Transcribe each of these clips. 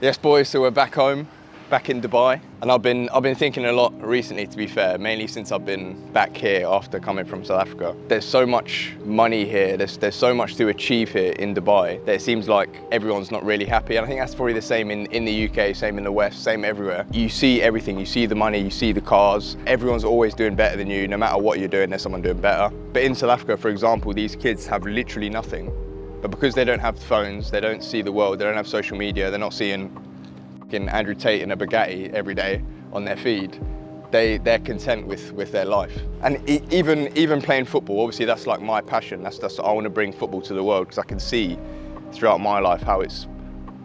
Yes, boys, so we're back home, back in Dubai. And I've been thinking a lot recently, to be fair, mainly since I've been back here after coming from South Africa. There's so much money here, there's so much to achieve here in Dubai that it seems like everyone's not really happy. And I think that's probably the same in the UK, same in the West, same everywhere. You see everything, you see the money, you see the cars. Everyone's always doing better than you. No matter what you're doing, there's someone doing better. But in South Africa, for example, these kids have literally nothing. But because they don't have phones, they don't see the world, they don't have social media, they're not seeing Andrew Tate in a Bugatti every day on their feed, they're content with their life. And even playing football, obviously that's like my passion. That's I want to bring football to the world because I can see throughout my life how it's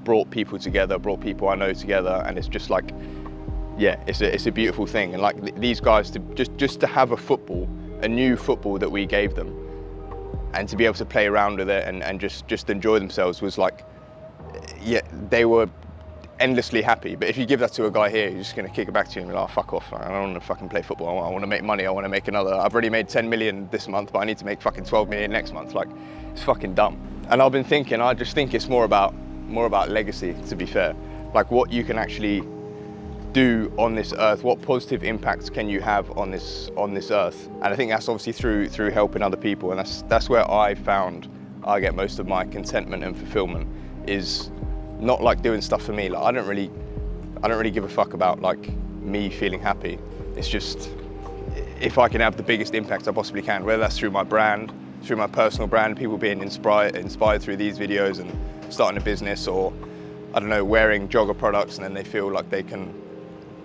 brought people together, brought people I know together, and it's just like, yeah, it's a beautiful thing. And like these guys, just to have a new football that we gave them, and to be able to play around with it and just enjoy themselves was like, yeah, they were endlessly happy. But if you give that to a guy here, he's just going to kick it back to you and be like, oh, fuck off, I don't want to fucking play football, I want to make money, I want to make another, I've already made 10 million this month, but I need to make fucking 12 million next month. Like, it's fucking dumb. And I've been thinking, I just think it's more about legacy, to be fair. Like what you can actually do on this earth, what positive impacts can you have on this earth? And I think that's obviously through helping other people, and that's where I found I get most of my contentment and fulfillment, is not like doing stuff for me. Like I don't really give a fuck about like me feeling happy. It's just if I can have the biggest impact I possibly can, whether that's through my brand, through my personal brand, people being inspired through these videos and starting a business, or I don't know, wearing jogger products and then they feel like they can,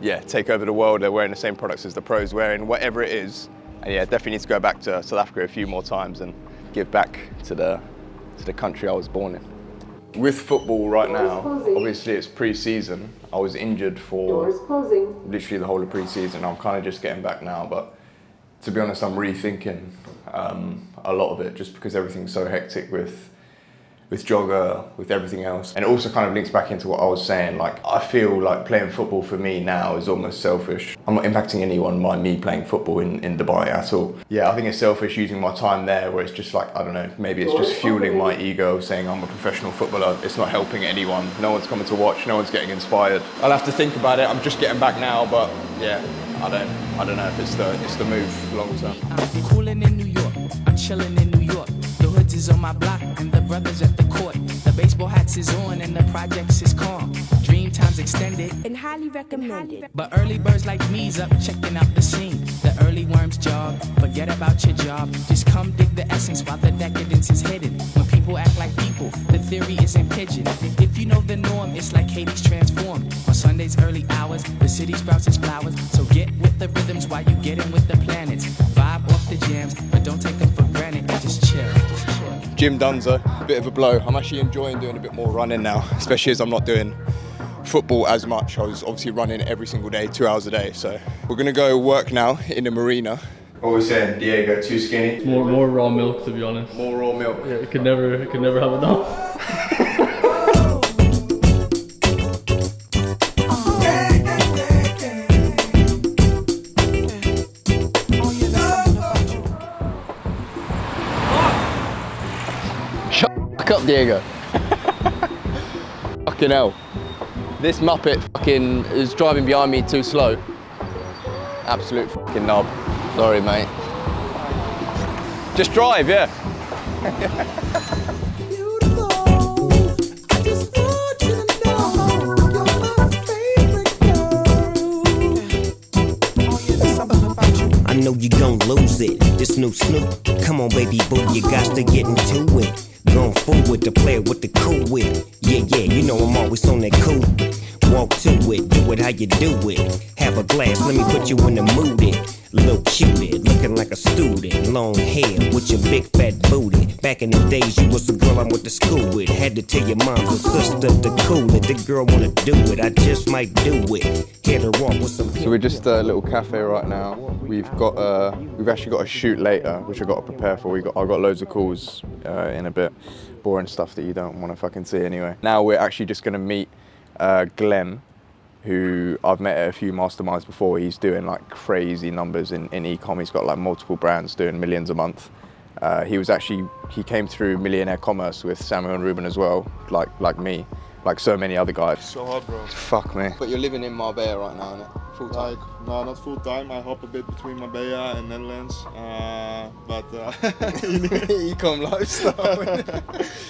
yeah, take over the world. They're wearing the same products as the pros wearing, whatever it is. And yeah, definitely need to go back to South Africa a few more times and give back to the country I was born in. With football right now, obviously it's pre-season. I was injured for literally the whole of pre-season. I'm kind of just getting back now, but to be honest, I'm rethinking a lot of it, just because everything's so hectic with jogger, with everything else. And it also kind of links back into what I was saying. Like, I feel like playing football for me now is almost selfish. I'm not impacting anyone by me playing football in Dubai at all. Yeah, I think it's selfish using my time there, where it's just like, I don't know, maybe it's just fueling my ego, saying I'm a professional footballer. It's not helping anyone. No one's coming to watch, no one's getting inspired. I'll have to think about it. I'm just getting back now, but yeah, I don't know if it's the move long term. I'm cooling in New York, I'm chilling in New York. The hoods is on my block and the brothers at the court. The baseball hats is on and the projects is calm. Dream times extended and highly recommended. But early birds like me's up checking out the scene. The early worms jog, forget about your job. Just come dig the essence while the decadence is hidden. When people act like people, the theory isn't pigeon. If you know the norm, it's like Hades transformed. On Sunday's early hours, the city sprouts its flowers. So get with the rhythms while you get in with the planets. Vibe off the jams, but don't take them for granted. Just chill. Gym done's a bit of a blow. I'm actually enjoying doing a bit more running now, especially as I'm not doing football as much. I was obviously running every single day, 2 hours a day. So we're gonna go work now in the marina. What was saying, Diego, too skinny? More raw milk, to be honest. More raw milk. Yeah, it could never have enough. Shut up, Diego. Fucking hell. This Muppet fucking is driving behind me too slow. Absolute fucking knob. Sorry, mate. Just drive, yeah. I know you gon' lose it. This new Snoop, come on, baby boo, you got to get into it. Going forward to play it with the cool wit. Yeah, you know I'm always on that cool. Walk to it, do it how you do it. Have a glass, let me put you in the mood. Little cutie, looking like a student. Long hair with your big fat booty. Back in the days, you was the girl I went to school with. Had to tell your mom and sister to cool it. The girl wanna do it, I just might do it. Hit her off with some. So we're just a little cafe right now. We've actually got a shoot later, which I've got to prepare for. I've got loads of calls in a bit. Boring stuff that you don't want to fucking see anyway. Now we're actually just gonna meet Glenn, who I've met at a few masterminds before. He's doing like crazy numbers in Ecom. He's got like multiple brands doing millions a month. He came through Millionaire Commerce with Samuel and Ruben as well, like me. like so many other guys. So hot, bro. Fuck me. But you're living in Marbella right now, innit? Full time. Like, no, not full time. I hop a bit between Marbella and Netherlands, but Ecom lifestyle.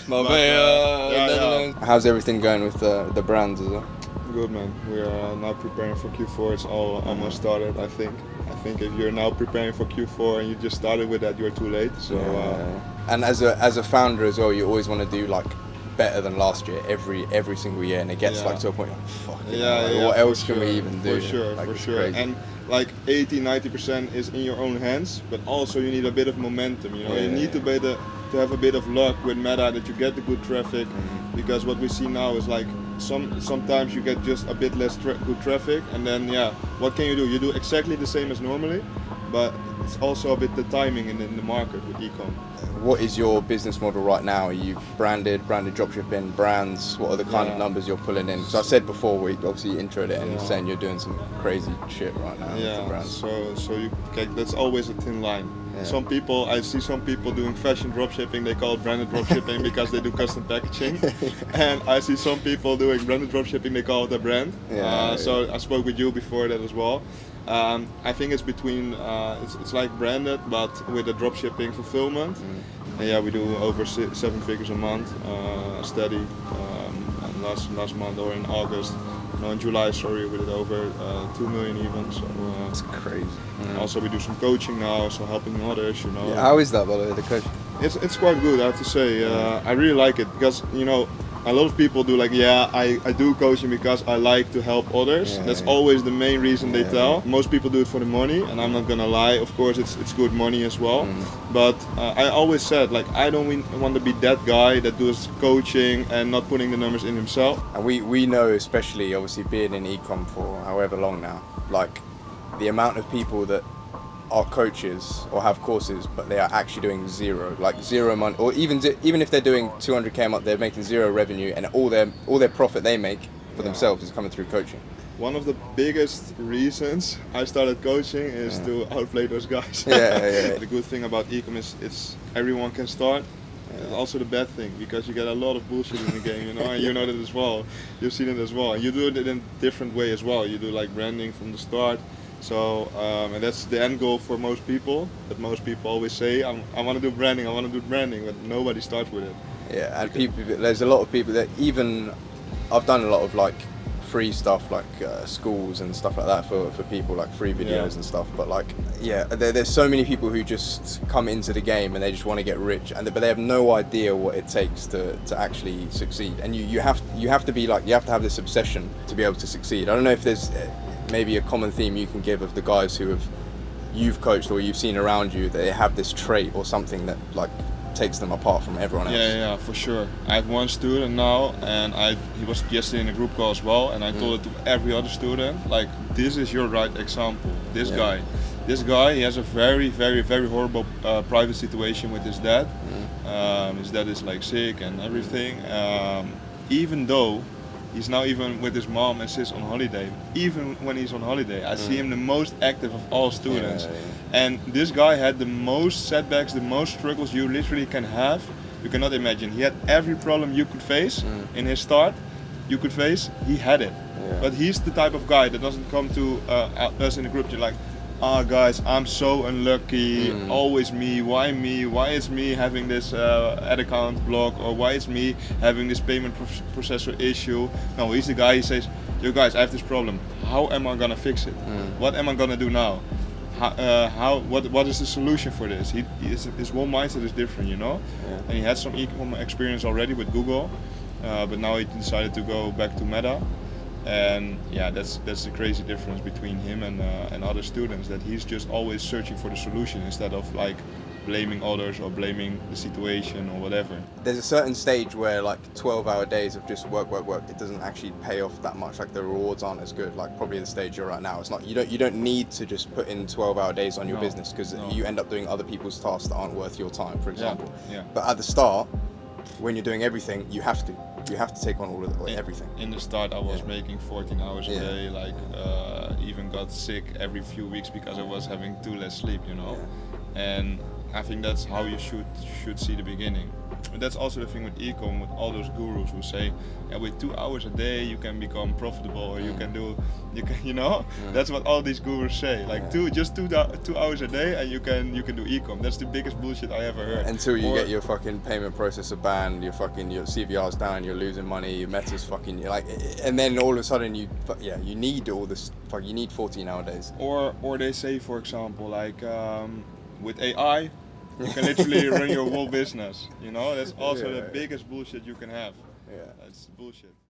Marbella, yeah, Netherlands. How's everything going with the brands as well? Good, man. We are now preparing for Q4. It's all almost started, I think. I think if you're now preparing for Q4 and you just started with that, you're too late. So. And as a founder as well, you always want to do like better than last year every single year, and it gets like to a point like, fuck. What else can we even do? For sure, like, for sure. Crazy. And like 80-90% is in your own hands, but also you need a bit of momentum. You know, you need to have a bit of luck with Meta that you get the good traffic, because what we see now is like sometimes you get just a bit less good traffic, and then what can you do? You do exactly the same as normally, but it's also a bit the timing in the market with Ecom. What is your business model right now? Are you branded dropshipping, brands? What are the kind of numbers you're pulling in? So I said before, we obviously introed it and saying you're doing some crazy shit right now with the brands. That's always a thin line. Yeah. I see some people doing fashion dropshipping, they call it branded dropshipping because they do custom packaging. And I see some people doing branded dropshipping, they call it a brand. So I spoke with you before that as well. I think it's between, it's like branded, but with the dropshipping fulfillment. And we do over 7 figures a month, steady. And last month or in August, no, in July, sorry, we did over 2 million even. So it's crazy. Also, we do some coaching now, so helping others. You know. Yeah, how is that, by the way, the coaching? It's quite good, I have to say. I really like it because a lot of people do I do coaching because I like to help others. That's always the main reason they tell. Most people do it for the money, and I'm not gonna lie. Of course, it's good money as well. But I always said I don't want to be that guy that does coaching and not putting the numbers in himself. And we know, especially obviously being in Ecom for however long now, like the amount of people that are coaches or have courses, but they are actually doing zero money, or even if they're doing 200k a month, they're making zero revenue, and all their profit they make for themselves is coming through coaching. One of the biggest reasons I started coaching is to outplay those guys. The good thing about Ecom is it's everyone can start. It's also the bad thing, because you get a lot of bullshit in the game, and you know that as well. You've seen it as well. And you do it in a different way as well. You do like branding from the start. So, and that's the end goal for most people. But most people always say, I want to do branding, but nobody starts with it. Yeah, and there's a lot of people that I've done a lot of like free stuff, like schools and stuff like that for people, like free videos and stuff. But there's so many people who just come into the game and they just want to get rich, but they have no idea what it takes to actually succeed. And you have to have this obsession to be able to succeed. I don't know if there's maybe a common theme you can give of the guys you've coached or you've seen around you, that they have this trait or something that like takes them apart from everyone else. Yeah, for sure. I have one student now, and he was yesterday in a group call as well, and I told it to every other student, like, this is your right example. This guy, he has a very, very, very horrible private situation with his dad. His dad is like sick and everything. Even though he's now even with his mom and sis on holiday. Even when he's on holiday, I see him the most active of all students. And this guy had the most setbacks, the most struggles you literally can have. You cannot imagine. He had every problem you could face in his start. You could face, he had it. But he's the type of guy that doesn't come to us in the group. You're like, guys, I'm so unlucky, always me, why is me having this ad account block, or why is me having this payment processor issue? No, he's the guy, he says, yo guys, I have this problem, how am I gonna fix it? What am I gonna do now? What is the solution for this? His whole mindset is different, and he had some Ecom experience already with Google, but now he decided to go back to Meta. And that's the crazy difference between him and other students, that he's just always searching for the solution instead of like blaming others or blaming the situation or whatever. There's a certain stage where like 12-hour days of just work, it doesn't actually pay off that much. Like the rewards aren't as good. Like probably the stage you're at now, it's not. You don't need to just put in 12-hour days on your business, because you end up doing other people's tasks that aren't worth your time, for example. But at the start, when you're doing everything, you have to take on all of everything. In the start, I was making 14 hours a day, even got sick every few weeks because I was having 2 less sleep, And I think that's how you should see the beginning. But that's also the thing with Ecom, with all those gurus who say, yeah, with 2 hours a day you can become profitable, or you can do, you know, that's what all these gurus say. Like just 2 hours a day and you can do Ecom. That's the biggest bullshit I ever heard. Until you get your fucking payment processor banned, your CVR's down, you're losing money, your Meta's fucking like, and then all of a sudden you need all this. You need 14-hour days. Or they say, for example, like with AI. You can literally run your whole business, you know? That's also the biggest bullshit you can have. Yeah. That's bullshit.